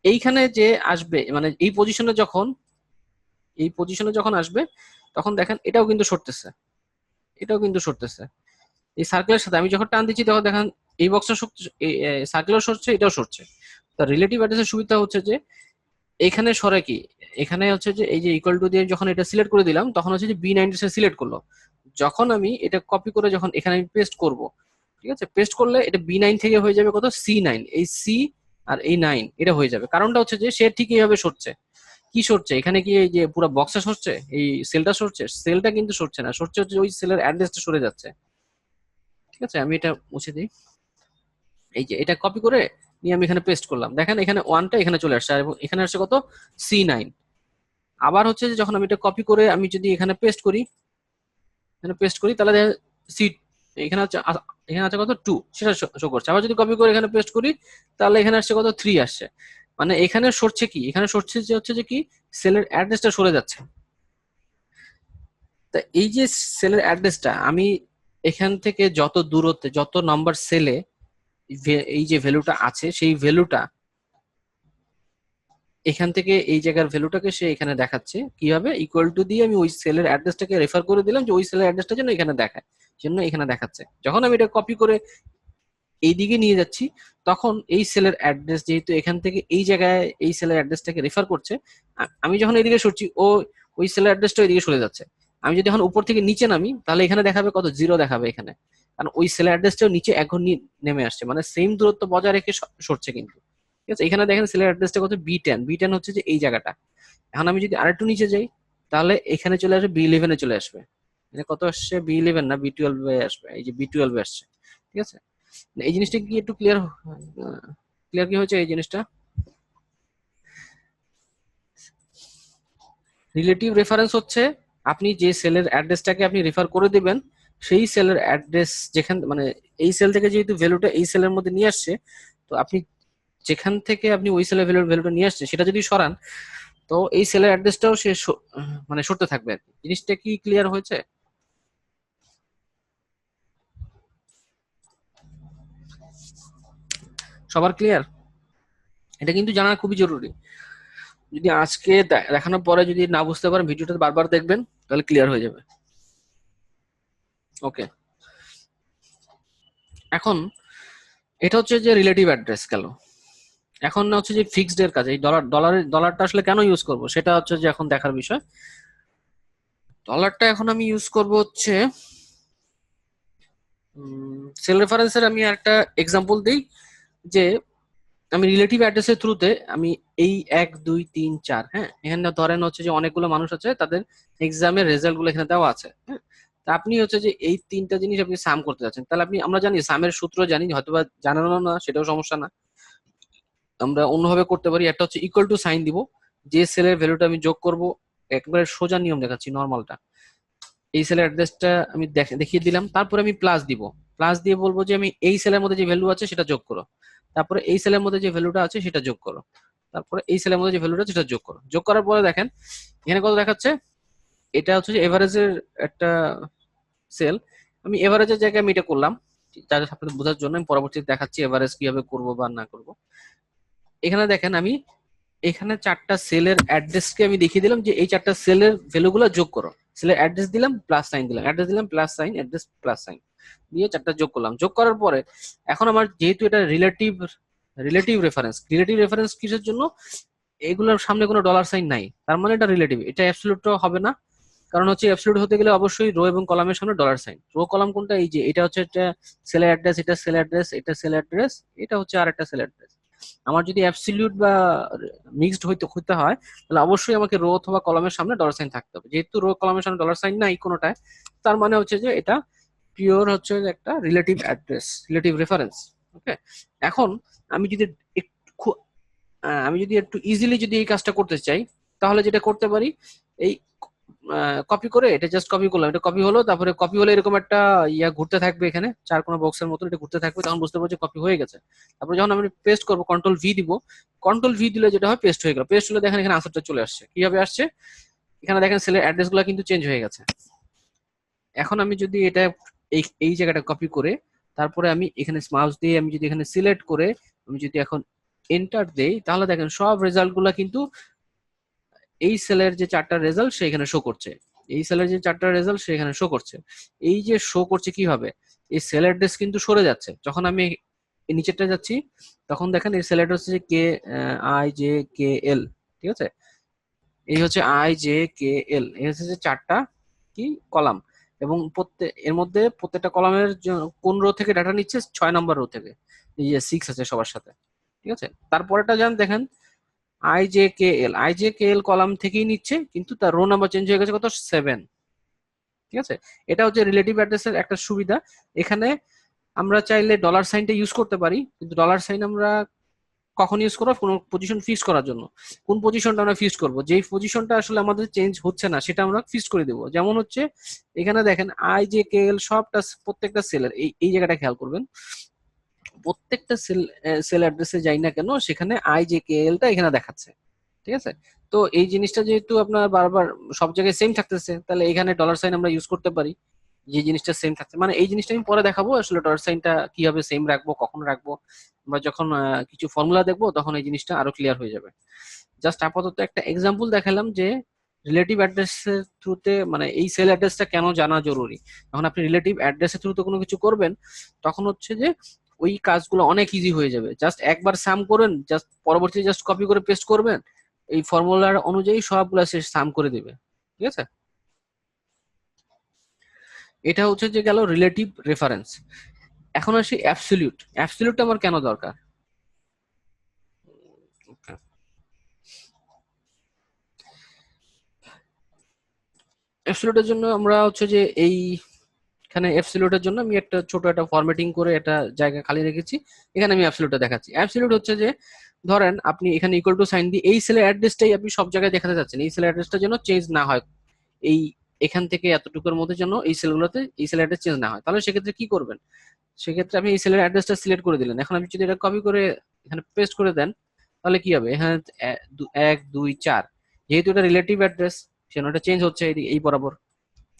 এইখানে যে আসবে মানে এই পজিশনে যখন আসবে তখন দেখেন এটাও কিন্তু সরতেছে, এটাও কিন্তু সরতেছে। এই সার্কেলের সাথে আমি যখন টান দিচ্ছি তখন দেখেন এই বক্সটা সার্কেলও সরছে, এটাও সরছে। তো রিলেটিভ অ্যাড্রেসের সুবিধা হচ্ছে যে এখানে সরে কি, এখানে হচ্ছে যে এই যে ইকুয়াল টু দিয়ে যখন এটা সিলেক্ট করে দিলাম তখন হচ্ছে যে B90 সিলেক্ট করলো, যখন আমি এটা কপি করে যখন এখানে আমি পেস্ট করব, ঠিক আছে, পেস্ট করলে এটা B9 থেকে হয়ে যাবে কত C9, এই সি আর এই 9 এটা হয়ে যাবে। কারণটা হচ্ছে যে সে ঠিক এইভাবে সরছে, কি সরছে এখানে কি এই যে পুরো বক্সটা সরছে, এই সেলটা সরছে, সেলটা কিন্তু সরছে না, সরছে হচ্ছে ওই সেলের অ্যাড্রেসটা সরে যাচ্ছে। ঠিক আছে, আমি এটা মুছে দিই, এই যে এটা কপি করে নিয়ে আমি এখানে পেস্ট করলাম, দেখেন এখানে ওয়ানটা এখানে চলে আসছে এবং এখানে আসছে কত C9। আবার হচ্ছে যে যখন আমি এটা কপি করে আমি যদি এখানে পেস্ট করি, এখানে পেস্ট করি তাহলে সি এখানে হচ্ছে এখানে আছে কত 2 সেটা শো করছে। আবার যদি কপি করে এখানে পেস্ট করি তাহলে এখানে আসছে কত 3 আসছে। মানে এখানে সরছে কি, এখানে সরছে যে হচ্ছে যে কি সেলের অ্যাড্রেসটা সরে যাচ্ছে। তা এই যে সেলের অ্যাড্রেসটা আমি এখান থেকে যত দূরত্বে যত নাম্বার সেলে এই যে ভ্যালুটা আছে সেই ভ্যালুটা এখান থেকে এই জায়গার ভ্যালুটাকে সে এখানে দেখাচ্ছে কিভাবে, ইকুয়াল টু দিয়ে আমি ওই সেলের অ্যাড্রেসটাকে রেফার করে দিলাম যে ওই সেলের অ্যাড্রেসটা যেন এখানে দেখায়, জন্য এখানে দেখাচ্ছে। যখন আমি এটা কপি করে এই দিকে নিয়ে যাচ্ছি তখন এই সেলের অ্যাড্রেস যেহেতু এখান থেকে এই জায়গায় এই সেলের অ্যাড্রেসটাকে রেফার করছে, আমি যখন এদিকে সরছি ও ওই সেলের অ্যাড্রেসটা ওইদিকে সরে যাচ্ছে। আমি যদি এখন উপর থেকে নিচে নামি তাহলে এখানে দেখাবে কত 0 দেখাবে এখানে, কারণ ওই সেলের অ্যাড্রেসটাও নিচে এখন নেমে আসছে, মানে সেম দূরত্ব বজায় রেখে সরছে কিন্তু। ঠিক আছে, এখানে দেখেন সেলের অ্যাড্রেসটা কত B10, B10 হচ্ছে যে এই জায়গাটা। এখন আমি যদি আরেকটু নিচে যাই তাহলে এখানে চলে আসবে B11 চলে আসবে, মানে কত আসছে B11 না B12 আসবে, এই যে B12 আসছে। ঠিক আছে, এই জিনিসটা কি একটু ক্লিয়ার, ক্লিয়ার কি হয়েছে এই জিনিসটা? রিলেটিভ রেফারেন্স হচ্ছে আপনি যে সেলের অ্যাড্রেসটাকে আপনি রেফার করে দিবেন সেই সেলের অ্যাড্রেস যেখান মানে এই সেল থেকে যেহেতু ভ্যালুটা এই সেলের মধ্যে নিয়ে আসছে, তো আপনি যেখান থেকে আপনি ওই সেলের ভ্যালুটা নিয়ে আসছে সেটা যদি সরান তো এই সেলের অ্যাড্রেসটাও সে মানে সরতে থাকবে আর কি। জিনিসটা কি ক্লিয়ার হয়েছে? সবার ক্লিয়ার? এটা কিন্তু জানা খুবই জরুরি। যদি আজকে দেখানোর পরে যদি না বুঝতে পারেন ভিডিওটা বারবার দেখবেন তাহলে ক্লিয়ার হয়ে যাবে। ওকে, এখন এটা হচ্ছে যে রিলেটিভ অ্যাড্রেস গেল। এখন হচ্ছে যে ফিক্সড এর কাজ, এই ডলারটা আসলে কেন ইউজ করব সেটা হচ্ছে যে এখন দেখার বিষয়। ডলারটা এখন আমি ইউজ করব হচ্ছে সেল রেফারেন্সের আমি একটা এক্সাম্পল দিই যে আমি রিলেটিভ অ্যাড্রেসের থ্রুতে আমি এই 1 2 3 4, হ্যাঁ, এখানে ধরেন হচ্ছে যে অনেকগুলো মানুষ আছে তাদের এক্সামের রেজাল্ট গুলো এখানে দেওয়া আছে, হ্যাঁ। তা আপনি হচ্ছে যে এই তিনটা জিনিস আপনি সাম করতে যাচ্ছেন, তাহলে আপনি আমরা জানি সামের সূত্র জানি, হয়তোবা জানানো না সেটাও সমস্যা না, আমরা অন্যভাবে করতে পারি। একটা হচ্ছে ইকুয়াল টু সাইন দিব, যে সেলের ভ্যালুটা আমি যোগ করব, একবারে সোজা নিয়ম দেখাচ্ছি নর্মালটা, এই সেলের অ্যাড্রেসটা আমি দেখিয়ে দিলাম, তারপরে আমি প্লাস দিব, প্লাস দিয়ে বলবো যে আমি এই সেলের মধ্যে যে ভ্যালু আছে সেটা যোগ করো, তারপরে এই সেলের মধ্যে যে ভ্যালুটা আছে সেটা যোগ করো, তারপরে এই সেলের মধ্যে যে ভ্যালুটা আছে সেটা যোগ করো। যোগ করার পরে দেখেন এখানে কত দেখাচ্ছে, এটা হচ্ছে যে এভারেজের একটা সেল, আমি এভারেজের জায়গায় আমি এটা করলাম যাতে আপনাদের বোঝার জন্য, আমি পরবর্তীতে দেখাচ্ছি এভারেজ কিভাবে করব বা না করব। এখানে দেখেন আমি এখানে 4টা সেলের অ্যাড্রেসকে আমি দেখিয়ে দিলাম যে এই 4টা সেলের ভ্যালুগুলো যোগ করো, সেলের অ্যাড্রেস দিলাম প্লাস সাইন দিলাম, অ্যাড্রেস দিলাম plus sign, address plus sign দিয়ে 4টা যোগ করলাম। যোগ করার পরে এখন আমার যেহেতু এটা রিলেটিভ রিলেটিভ রেফারেন্স কিসের জন্য? এগুলোর সামনে কোনো ডলার সাইন নাই, তার মানে এটা রিলেটিভ, এটা অ্যাবসলিউট হবে না। কারণ হচ্ছে অ্যাবসলিউট হতে গেলে অবশ্যই রো এবং কলামের সামনে ডলার সাইন। রো কলাম কোনটা? এই যে এটা হচ্ছে একটা সেলের অ্যাড্রেস, এটা সেল অ্যাড্রেস, এটা সেল অ্যাড্রেস, এটা হচ্ছে আরেকটা সেল অ্যাড্রেস। আমার যদি অ্যাবসলিউট বা মিক্সড হতে হয়, তাহলে অবশ্যই আমাকে রো অথবা কলামের সামনে ডলার সাইন থাকতে হবে। যেহেতু রো কলামের সামনে ডলার সাইন নাই কোনোটায়, তার মানে হচ্ছে যে এটা পিওর হচ্ছে যে একটা রিলেটিভ অ্যাড্রেস, রিলেটিভ রেফারেন্স। ওকে। এখন আমি যদি একটু আমি যদি একটু ইজিলি যদি এই কাজটা করতে চাই, তাহলে যেটা করতে পারি, এই কপি করে এটা জাস্ট কপি করলাম, এটা কপি হলো, তারপরে কপি হলে এরকম একটা ইয়া ঘুরতে থাকবে এখানে, চার কোনো বক্সের মতো এটা ঘুরতে থাকবে, তখন বুঝতে পারছি কপি হয়ে গেছে। তারপরে যখন আমি পেস্ট করবো, কন্ট্রোল ভি দিব, কন্ট্রোল ভি দিলে যেটা হয় পেস্ট হয়ে গেল। পেস্ট হলে দেখেন এখানে আনসারটা চলে আসছে। কিভাবে আসছে? এখানে দেখেন সেলের অ্যাড্রেস গুলো কিন্তু চেঞ্জ হয়ে গেছে। এখন আমি যদি এটা এই এই জায়গাটা কপি করে, তারপরে আমি এখানে মাউস দিয়ে আমি যদি এখানে সিলেক্ট করে আমি যদি এখন এন্টার দেই, তাহলে দেখেন সব রেজাল্ট গুলা কিন্তু এই সেলের যে চারটা রেজাল্ট সেখানে শো করছে। এই সেলের যে চারটা রেজাল্ট সেখানে শো করছে। এই যে শো করছে কিভাবে? এই সেল অ্যাড্রেস কিন্তু সরে যাচ্ছে। যখন আমি এই নিচেরটা যাচ্ছি, তখন দেখেন এই সেল অ্যাড্রেস হচ্ছে কে আই জে কে এল। ঠিক আছে, এই হচ্ছে আই জে কে এল, এই হচ্ছে যে চারটা কি কলাম। এবং প্রত্যেক এর মধ্যে প্রত্যেকটা কলামের কোন রো থেকে ডাটা নিচ্ছে? 6 নম্বর রো থেকে। এই যে 6 আছে সবার সাথে। ঠিক আছে, তারপরেটা যান দেখেন I J K L column থেকেই নিচ্ছে, কিন্তু তার রো নাম্বার চেঞ্জ হয়ে গেছে কত? 7। ঠিক আছে, এটা হচ্ছে রিলেটিভ অ্যাড্রেসের একটা সুবিধা। এখানে আমরা চাইলে ডলার সাইনটা ইউজ করতে পারি, কিন্তু ডলার সাইন আমরা কখন ইউজ করবো? কোনো পজিশন ফিক্স করার জন্য। কোন পজিশনটা আমরা ফিক্স করবো? যেই পজিশনটা আসলে আমাদের চেঞ্জ হচ্ছে না সেটা আমরা ফিক্স করে দেবো। যেমন হচ্ছে এখানে দেখেন আই জে কে এল সবটা প্রত্যেকটা সেলের এই এই জায়গাটা খেয়াল করবেন। প্রত্যেকটা সেল অ্যাড্রেসে যাই না কেন, সেখানে আই জে কে এল টা এখানে দেখাচ্ছে। ঠিক আছে, তো এই জিনিসটা যেহেতু আপনার বারবার সব জায়গায় সেম থাকতেছে, তাহলে এখানে ডলার সাইন আমরা ইউজ করতে পারি। যে জিনিসটা সেম থাকছে, মানে এই জিনিসটা আমি পরে দেখাবো আসলে ডলার সাইনটা কিভাবে সেম রাখবো, কখন রাখবো। আমরা যখন কিছু ফর্মুলা দেখবো তখন এই জিনিসটা আরো ক্লিয়ার হয়ে যাবে। জাস্ট আপাতত একটা এক্সাম্পল দেখালাম যে রিলেটিভ অ্যাড্রেসের থ্রুতে মানে এই সেল অ্যাড্রেসটা কেন জানা জরুরি। যখন আপনি রিলেটিভ অ্যাড্রেসের থ্রুতে কোনো কিছু করবেন, তখন হচ্ছে যে ওই কাজগুলো অনেক ইজি হয়ে যাবে। জাস্ট একবার সাম করেন, জাস্ট পরবর্তীতে জাস্ট কপি করে পেস্ট করবেন, এই ফর্মুলার অনুযায়ী সবগুলা সে সাম করে দিবে। ঠিক আছে, এটা হচ্ছে যে গেল রিলেটিভ রেফারেন্স। এখন আসি অ্যাবসলিউট। অ্যাবসলিউট আমার কেন দরকার? অ্যাবসলিউটের জন্য আমরা হচ্ছে যে এখানে অ্যাবসলিউটের জন্য আমি একটা ছোট একটা ফরম্যাটিং করে একটা জায়গা খালি রেখেছি। এখানে আমি অ্যাবসলিউটটা দেখাচ্ছি। অ্যাবসলিউট হচ্ছে যে ধরেন আপনি এখানে ইকুয়াল টু সাইন দিয়ে এই সেলের অ্যাড্রেসটাই আপনি সব জায়গায় দেখাতে চাচ্ছেন, এই সেলের অ্যাড্রেসটা যেন চেঞ্জ না হয়। এই এখান থেকে এতটুকুর মধ্যে যেন এই সেলগুলোতে এই সেলের অ্যাড্রেস চেঞ্জ না হয়। তাহলে সেক্ষেত্রে কি করবেন? সেক্ষেত্রে আপনি এই সেলের অ্যাড্রেসটা সিলেক্ট করে দিলেন। এখন আপনি যদি এটা কপি করে এখানে পেস্ট করে দেন, তাহলে কি হবে? এখানে 1 2 4, যেহেতু এটা রিলেটিভ অ্যাড্রেস সেজন্য এটা চেঞ্জ হচ্ছে এই বরাবর।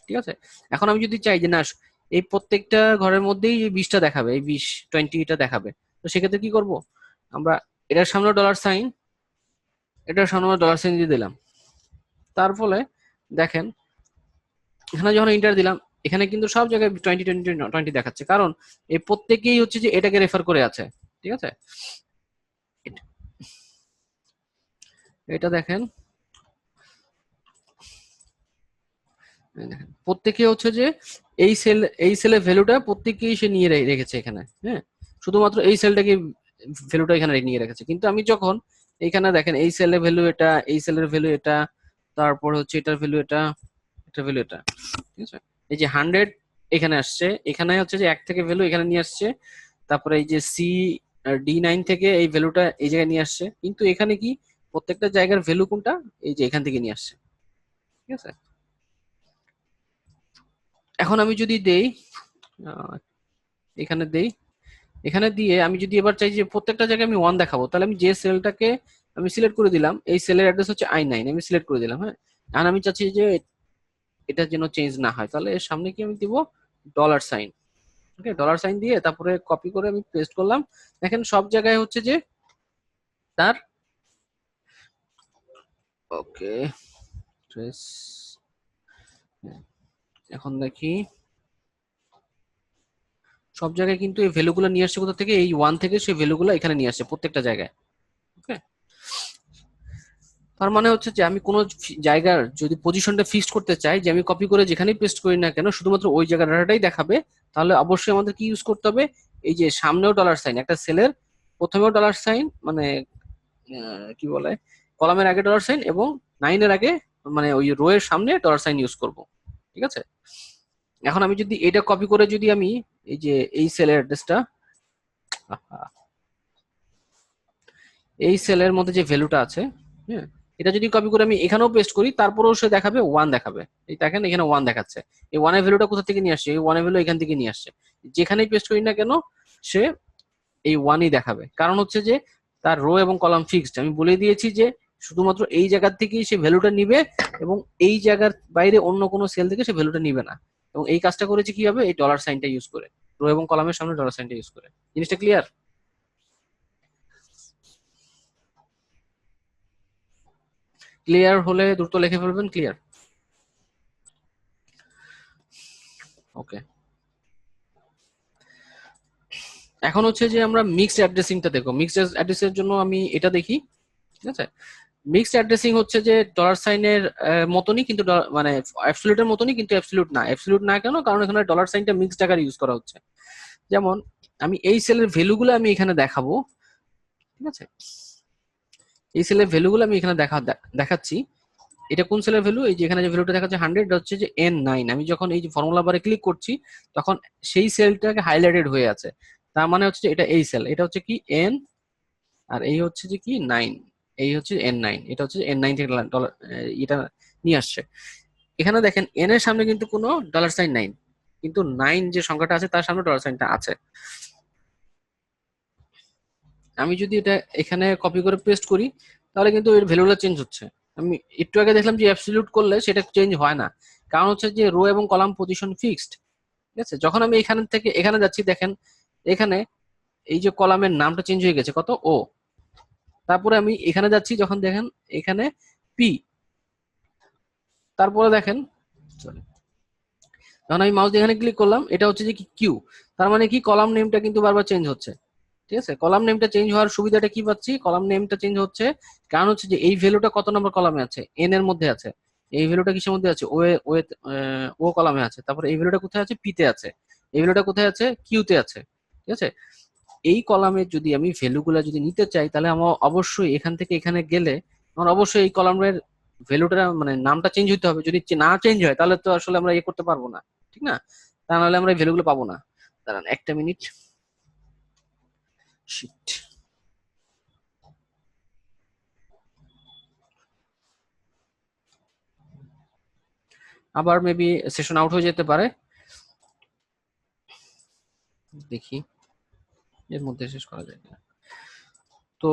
ঠিক আছে, এখন আমি যদি চাই যে না এই প্রত্যেকটা ঘরের মধ্যেই এই 20টা দেখাবে, এই 20 20টা দেখাবে, তো সেক্ষেত্রে কি করব? আমরা এটার সামনে ডলার সাইন, এটার সামনে ডলার সাইন দিয়ে দিলাম। তার ফলে দেখেন এখানে যখন ইন্টার দিলাম, এখানে কিন্তু সব জায়গায় 20 20 20 দেখাচ্ছে, কারণ এই প্রত্যেকেই হচ্ছে যে এটাকে রেফার করে আছে। ঠিক আছে, এটা এটা দেখেন, এই দেখেন প্রত্যেকে হচ্ছে যে এই সেলের ভ্যালুটা প্রত্যেকেই সে নিয়ে রেখেছে এখানে। হ্যাঁ, শুধুমাত্র এই সেলটাকে ভ্যালুটা এখানে নিয়ে রেখেছে। কিন্তু আমি যখন এইখানে দেখেন এই সেলের ভ্যালু এটা, এই সেলের ভ্যালু এটা, তারপর হচ্ছে এটার ভ্যালু এটা, এটার ভ্যালু এটা। ঠিক আছে, এই যে 100 এখানে আসছে, এখানে হচ্ছে যে 1 থেকে ভ্যালু এখানে নিয়ে আসছে। তারপরে এই যে D9 থেকে এই ভ্যালুটা এই জায়গায় নিয়ে আসছে, কিন্তু এখানে কি প্রত্যেকটা জায়গার ভ্যালু কোনটা? এই যে এখান থেকে নিয়ে আসছে। ঠিক আছে, এখন আমি যদি দেই আহ, এখানে দেই, এখানে দিয়ে আমি যদি এবার চাই যে প্রত্যেকটা জায়গায় আমি 1 দেখাবো, তাহলে আমি যে সেলটাকে আমি সিলেক্ট করে দিলাম, এই সেলের অ্যাড্রেস হচ্ছে I9, আমি সিলেক্ট করে দিলাম। হ্যাঁ, এখন আমি চাচ্ছি যে এটা যেন চেঞ্জ না হয়, তাহলে এর সামনে কি আমি দিব? Dollar sign. Okay, dollar sign দিয়ে তারপরে কপি করে আমি পেস্ট করলাম। দেখেন সব জায়গায় হচ্ছে যে তার ওকে ট্রেস। এখন দেখি সব জায়গায় কিন্তু এই ভ্যালুগুলো নিয়ে আসছে কোথা থেকে, এই ওয়ান থেকে সেই ভ্যালুগুলো এখানে নিয়ে আসছে প্রত্যেকটা জায়গায়। ওকে, তার মানে হচ্ছে যে আমি কোনো জায়গার যদি পজিশনটা ফিক্সড করতে চাই, যে আমি কপি করে যেখানেই পেস্ট করি না কেন শুধুমাত্র ওই জায়গার ডাটাটাই দেখাবে, তাহলে অবশ্যই আমাদের কি ইউজ করতে হবে, এই যে সামনেও ডলার সাইন, একটা সেলের প্রথমেও ডলার সাইন, মানে কি বলে, কলামের আগে ডলার সাইন এবং নাইনের আগে, মানে ওই রো এর সামনে ডলার সাইন ইউজ করব। ঠিক আছে, এখন আমি যদি এটা কপি করে যদি আমি এই যে এই সেলের অ্যাড্রেসটা, এই সেলের মধ্যে যে ভ্যালুটা আছে, হ্যাঁ, এটা যদি কপি করে আমি এখানেও পেস্ট করি, তারপরেও সে দেখাবে ওয়ান দেখাবে। এই দেখেন এখানে ওয়ান দেখাচ্ছে। এই ওয়ানের ভ্যালুটা কোথা থেকে নিয়ে আসছে, এই ওয়ানের ভ্যালু এখান থেকে নিয়ে আসছে। যেখানেই পেস্ট করি না কেন সে এই ওয়ানই দেখাবে, কারণ হচ্ছে যে তার রো এবং কলাম ফিক্সড। আমি বলে দিয়েছি যে শুধুমাত্র এই জায়গার থেকেই সে ভ্যালুটা নিবে এবং এই জায়গার বাইরে অন্য কোনো সেল থেকে সে ভ্যালুটা নিবে না। এবং এই কাজটা করেছে কিভাবে, এই ডলার সাইনটা ইউজ করে, রো এবং কলামের সামনে ডলার সাইনটা ইউজ করে। জিনিসটা ক্লিয়ার? ক্লিয়ার হলে দ্রুত লিখে ফেলবেন, ক্লিয়ার? ওকে, এখন হচ্ছে যে আমরা মিক্সড অ্যাড্রেসিংটা দেখো। মিক্সড অ্যাড্রেসের জন্য আমি এটা দেখি। ঠিক আছে, মিক্সড অ্যাড্রেসিং হচ্ছে যে ডলার সাইনের মতনই, কিন্তু মানে অ্যাবসলিউটের মতনই, কিন্তু অ্যাবসলিউট না। অ্যাবসলিউট না কেন, কারণ এখানে ডলার সাইনটা মিক্সড আকারে ইউজ করা হচ্ছে। যেমন আমি এই সেলের ভ্যালুগুলো আমি এখানে দেখাবো। ঠিক আছে, এই সেলের ভ্যালুগুলো আমি এখানে দেখাচ্ছি। এটা কোন সেলের ভ্যালু, এই যে এখানে যে ভ্যালুটা দেখাচ্ছে 100, হচ্ছে যে N9। আমি যখন এই যে ফর্মুলা বারে ক্লিক করছি তখন সেই সেলটাকে হাইলাইটেড হয়ে আছে, তার মানে হচ্ছে যে এটা এই সেল, এটা হচ্ছে কি এন, আর এই হচ্ছে যে কি 9, এই হচ্ছে N9, এটা হচ্ছে N9 থেকে ডলার এটা নিয়ে আসছে। এখানে দেখেন এন এর সামনে কিন্তু কোনো ডলার সাইন নাই, কিন্তু 9 যে সংখ্যাটা আছে তার সামনে ডলার সাইনটা আছে। আমি যদি এটা এখানে কপি করে পেস্ট করি তাহলে কিন্তু এর ভ্যালুটা চেঞ্জ হচ্ছে। আমি একটু আগে দেখলাম যে অ্যাবসলিউট করলে সেটা চেঞ্জ হয় না, কারণ হচ্ছে যে রো এবং কলাম পজিশন ফিক্সড। ঠিক আছে, যখন আমি এখান থেকে এখানে যাচ্ছি দেখেন এখানে এই যে কলামের নামটা চেঞ্জ হয়ে গেছে কত, ও। তারপরে আমি এখানে যাচ্ছি যখন দেখেন এখানে পি, তারপরে দেখেন sorry, যখন আমি মাউস দিয়ে এখানে ক্লিক করলাম এটা হচ্ছে যে কি কিউ। তার মানে কি কলাম নেমটা কিন্তু বারবার চেঞ্জ হচ্ছে। ঠিক আছে, কলাম নেমটা চেঞ্জ হওয়ার সুবিধাটা কি পাচ্ছি, কলাম নেমটা চেঞ্জ হচ্ছে কারণ হচ্ছে যে এই ভ্যালুটা কত নম্বর কলামে আছে, এন এর মধ্যে আছে। এই ভ্যালুটা কিসের মধ্যে আছে, ও ও ও কলামে আছে। তারপরে এই ভ্যালুটা কোথায় আছে, পি তে আছে। এই ভ্যালুটা কোথায় আছে, কিউ তে আছে। ঠিক আছে, এই কলামে যদি আমি ভ্যালুগুলা যদি নিতে চাই তাহলে আমার অবশ্যই এখান থেকে এখানে গেলে আমার অবশ্যই এই কলামের ভ্যালুটা মানে নামটা চেঞ্জ হতে হবে। যদি না চেঞ্জ হয় তাহলে তো আসলে আমরা ইয়ে করতে পারবো না, ঠিক না? তা নাহলে আমরা এই ভ্যালুগুলো পাবো না। দাঁড়ান একটা মিনিট, শিট, আবার মেবি সেশন আউট হয়ে যেতে পারে, দেখি এর মধ্যে শেষ করা যায় কিনা। তো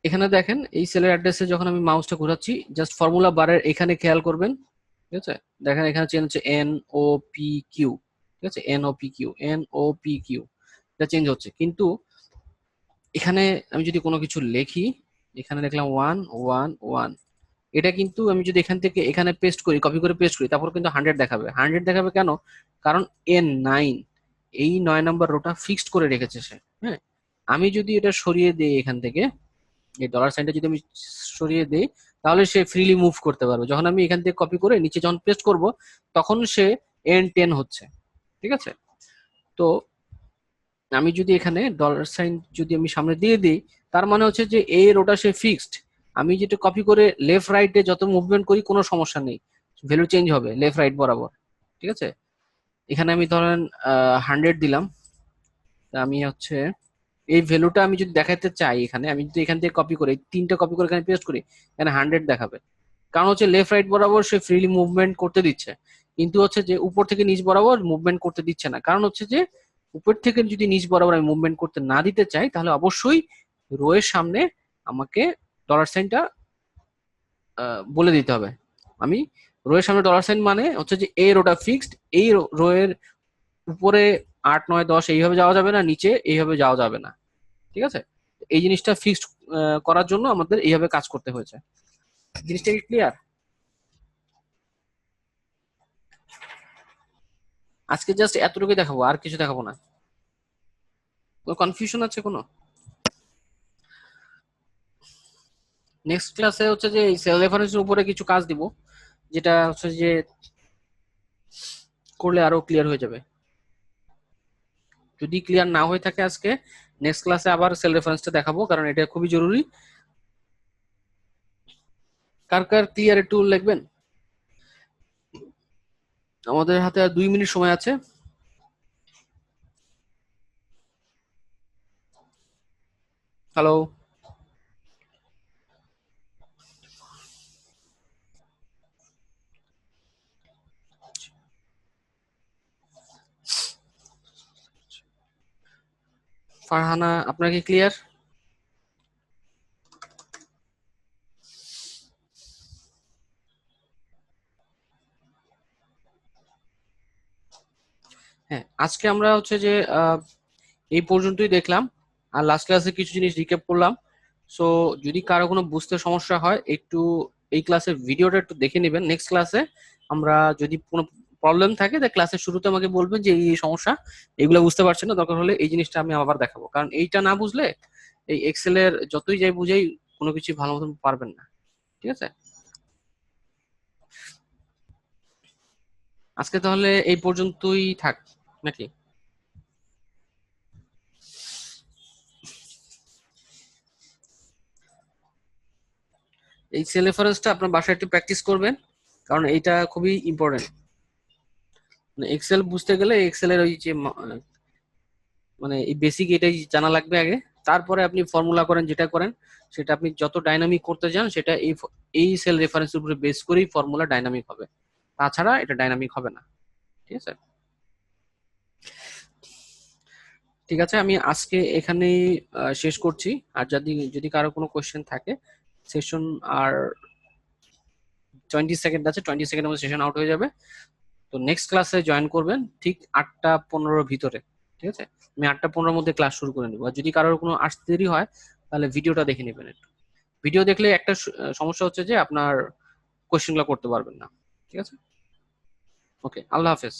এখানে দেখেন এই সেলের অ্যাড্রেসে যখন আমি মাউসটা ঘোরাচ্ছি জাস্ট ফর্মুলা বারের এখানে খেয়াল করবেন। ঠিক আছে, দেখেন এখানে চেঞ্জ হচ্ছে এন ও পি কিউ। ঠিক আছে, N O P Q, N O P Q, এটা চেঞ্জ হচ্ছে। কিন্তু এখানে আমি যদি কোনো কিছু লিখি, এখানে লিখলাম 1 1 1, এটা কিন্তু আমি যদি এখান থেকে এখানে পেস্ট করি, কপি করে পেস্ট করি, তারপর কিন্তু 100 দেখাবে। 100 দেখাবে কেন, কারণ N9 এই 9 নম্বর রোটা ফিক্সড করে রেখেছে সে। হ্যাঁ, আমি যদি এটা সরিয়ে দিই এখান থেকে, এই ডলার সাইনটা যদি আমি সরিয়ে দিই তাহলে সে ফ্রিলি মুভ করতে পারবে। যখন আমি এখান থেকে কপি করে নিচে যখন পেস্ট করব তখন সে N10 হচ্ছে। ঠিক আছে, তো আমি যদি এখানে ডলার সাইন যদি আমি সামনে দিয়ে দিই তার মানে হচ্ছে যে এই রোটা সে ফিক্সড। আমি যেটা কপি করে লেফট রাইটে যত মুভমেন্ট করি কোনো সমস্যা নেই, ভ্যালু চেঞ্জ হবে লেফট রাইট বরাবর। ঠিক আছে, এখানে আমি ধরেন 100 দিলাম। তা আমি হচ্ছে এই ভ্যালুটা আমি যদি দেখাতে চাই, এখানে আমি যদি এখান থেকে কপি করি, তিনটা কপি করে এখানে পেস্ট করি, এখানে 100 দেখাবে। কারণ হচ্ছে লেফট রাইট বরাবর সে ফ্রিলি মুভমেন্ট করতে দিচ্ছে, কিন্তু হচ্ছে যে উপর থেকে নিচ বরাবর মুভমেন্ট করতে দিচ্ছে না। কারণ হচ্ছে যে উপর থেকে যদি নিচ বরাবর আমি মুভমেন্ট করতে না দিতে চাই তাহলে অবশ্যই রো এর সামনে আমাকে ডলার সাইনটা বলে দিতে হবে। আমি রো এর সামনে ডলার সাইন মানে হচ্ছে যে এই রোটা ফিক্সড, এই রো এর উপরে 8 9 10 এইভাবে যাওয়া যাবে না, নিচে এইভাবে যাওয়া যাবে না। ঠিক আছে, এই জিনিসটা ফিক্সড করার জন্য আমাদের এইভাবে কাজ করতে হয়েছে। জিনিসটা কি ক্লিয়ার? আজকে জাস্ট এতটুকুই দেখাবো, আর কিছু দেখাবো না। কনফিউশন আছে কোনো? নেক্সট ক্লাসে হচ্ছে যে এই সেল রেফারেন্সের উপরে কিছু কাজ দিব, যেটা হচ্ছে যে করলে আরো ক্লিয়ার হয়ে যাবে। যদি ক্লিয়ার না হয়ে থাকে আজকে, নেক্সট ক্লাসে আবার সেল রেফারেন্সটা দেখাবো, কারণ এটা খুবই জরুরি। কার কার ক্লিয়ার একটু লিখবেন। আমাদের হাতে আর 2 মিনিট সময় আছে। হ্যালো। ফারহানা, আপনার কি ক্লিয়ার? হ্যাঁ, আজকে আমরা হচ্ছে যে এই পর্যন্তই দেখলাম, আর লাস্ট ক্লাসে কিছু জিনিস রিক্যাপ করলাম। সো যদি কারো কোনো বুঝতে সমস্যা হয়, একটু এই ক্লাসের ভিডিওটা একটু দেখে নেবেন। নেক্সট ক্লাসে আমরা যদি কোনো প্রবলেম থাকে, তা ক্লাসের শুরুতে আমাকে বলবেন যে এই সমস্যা, এগুলো বুঝতে পারছেন না, দরকার হলে এই জিনিসটা আমি আবার দেখাবো। কারণ এইটা না বুঝলে এই এক্সেলের যতই যাই বুঝাই কোনো কিছু ভালো মতন পারবেন না। ঠিক আছে, আজকে তাহলে এই পর্যন্তই থাক নাকি? এই সেল রেফারেন্সটা আপনার বাসায় একটু প্র্যাকটিস করবেন, কারণ এইটা খুবই ইম্পর্টেন্ট। এক্সেল বুঝতে গেলে এক্সেলের ওই যে মানে এই বেসিক এটাই জানা লাগবে আগে। তারপরে আপনি ফর্মুলা করেন, যেটা করেন সেটা আপনি যত ডাইনামিক করতে যান, সেটা এই সেল রেফারেন্সের উপরে বেস করেই ফর্মুলা ডাইনামিক হবে, তাছাড়া এটা ডাইনামিক হবে না। ঠিক আছে, ঠিক আছে, আমি আজকে এখানেই শেষ করছি। আর যদি যদি কারো কোনো কোয়েশ্চেন থাকে, সেশন আর 20 সেকেন্ড আছে, 20 সেকেন্ডের মধ্যে সেশন আউট হয়ে যাবে। তো নেক্সট ক্লাসে জয়েন করবেন ঠিক 8টা 15 ভিতরে। ঠিক আছে, আমি 8টা 15 মধ্যে ক্লাস শুরু করে নেবো। আর যদি কারোর কোনো আসতে দেরি হয়, তাহলে ভিডিওটা দেখে নেবেন একটু। ভিডিও দেখলে একটা সমস্যা হচ্ছে যে আপনার কোয়েশ্চেনগুলো করতে পারবেন না। ঠিক আছে, ওকে, আল্লাহ হাফেজ।